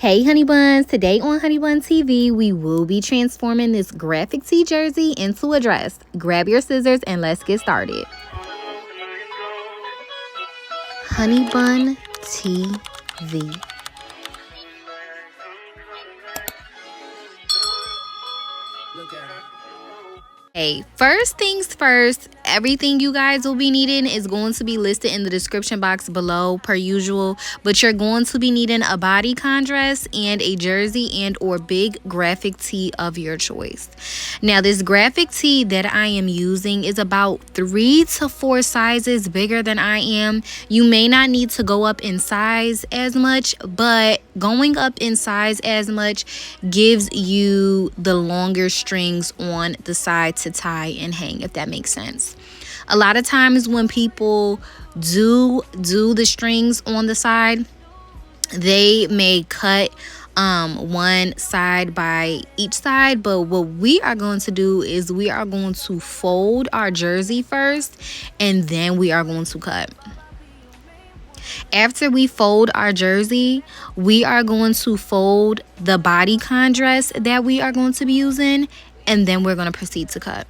Hey Honeybuns, today on Honeybuntv, we will be transforming this graphic tee jersey into a dress. Grab your scissors and let's get started. Honeybuntv. Hey, first things first, everything you guys will be needing is going to be listed in the description box below per usual, but you're going to be needing a bodycon dress and a jersey and or big graphic tee of your choice. Now this graphic tee that I am using is about 3 to 4 sizes bigger than I am. You may not need to go up in size as much, but going up in size as much gives you the longer strings on the side to tie and hang, if that makes sense. A lot of times when people do the strings on the side, they may cut one side by each side, but what we are going to do is we are going to fold our jersey first and then we are going to cut. After we fold our jersey, we are going to fold the bodycon dress that we are going to be using, and then we're going to proceed to cut.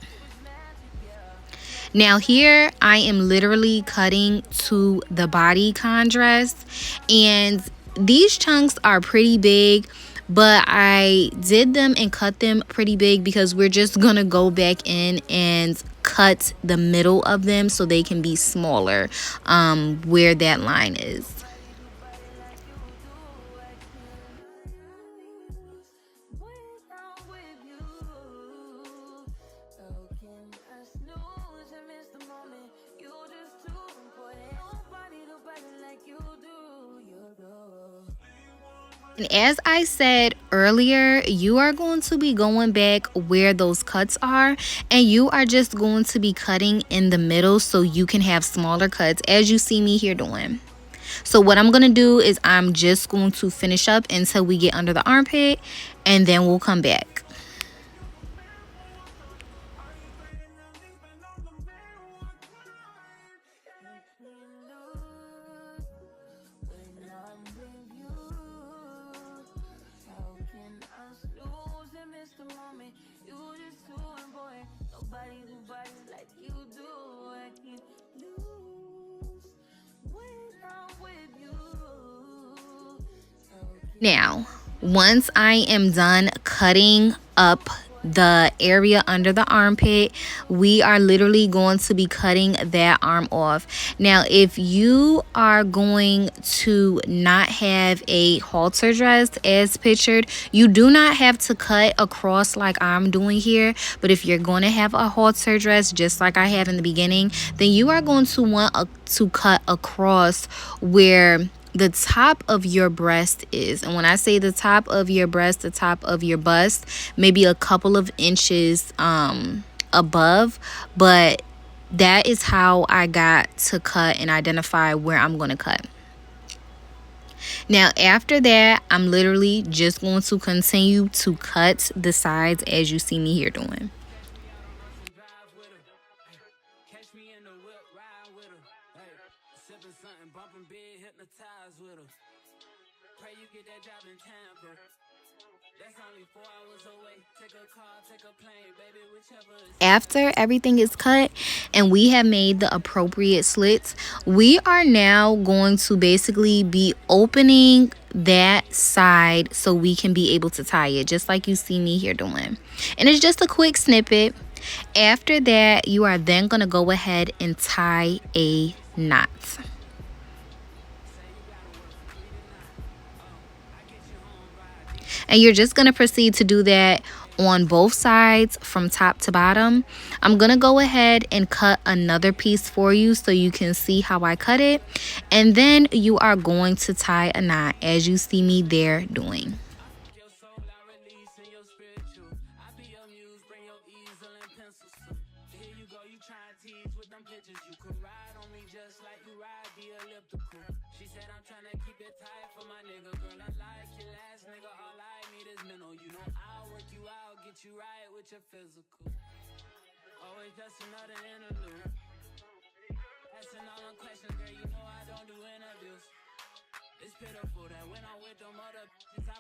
Now here I am literally cutting to the bodycon dress, and these chunks are pretty big, but I did them and cut them pretty big because we're just going to go back in and cut the middle of them so they can be smaller where that line is. And as I said earlier, you are going to be going back where those cuts are, and you are just going to be cutting in the middle so you can have smaller cuts as you see me here doing. So what I'm going to do is I'm just going to finish up until we get under the armpit, and then we'll come back. Now, once I am done cutting up the area under the armpit, we are literally going to be cutting that arm off. Now, if you are going to not have a halter dress as pictured, you do not have to cut across like I'm doing here. But if you're going to have a halter dress just like I have in the beginning, then you are going to want to cut across where the top of your breast is. And when I say the top of your breast, the top of your bust, maybe a couple of inches above, but that is how I got to cut and identify where I'm going to cut. Now after that, I'm literally just going to continue to cut the sides as you see me here doing. After everything is cut and we have made the appropriate slits, we are now going to basically be opening that side so we can be able to tie it, just like you see me here doing. And it's just a quick snippet. After that, you are then going to go ahead and tie a knot. And you're just going to proceed to do that on both sides from top to bottom. I'm going to go ahead and cut another piece for you so you can see how I cut it. And then you are going to tie a knot as you see me there doing. Physical. Always just another interlude. Asking all them questions, girl, you know I don't do interviews. It's pitiful that when I'm with them other bitches, I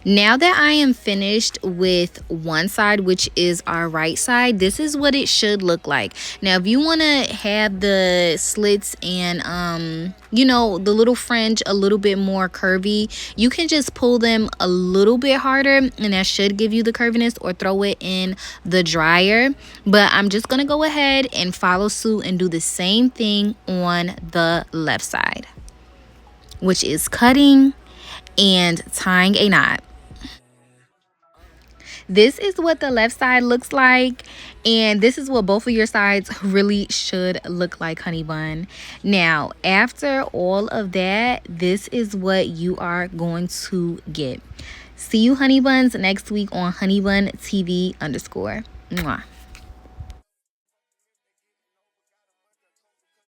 Now that I am finished with one side, which is our right side, this is what it should look like. Now, if you want to have the slits and, you know, the little fringe a little bit more curvy, you can just pull them a little bit harder and that should give you the curviness, or throw it in the dryer. But I'm just going to go ahead and follow suit and do the same thing on the left side, which is cutting and tying a knot. This is what the left side looks like, and this is what both of your sides really should look like, honey bun. Now, after all of that, this is what you are going to get. See you, honey buns, next week on Honeybuntv_. Mwah.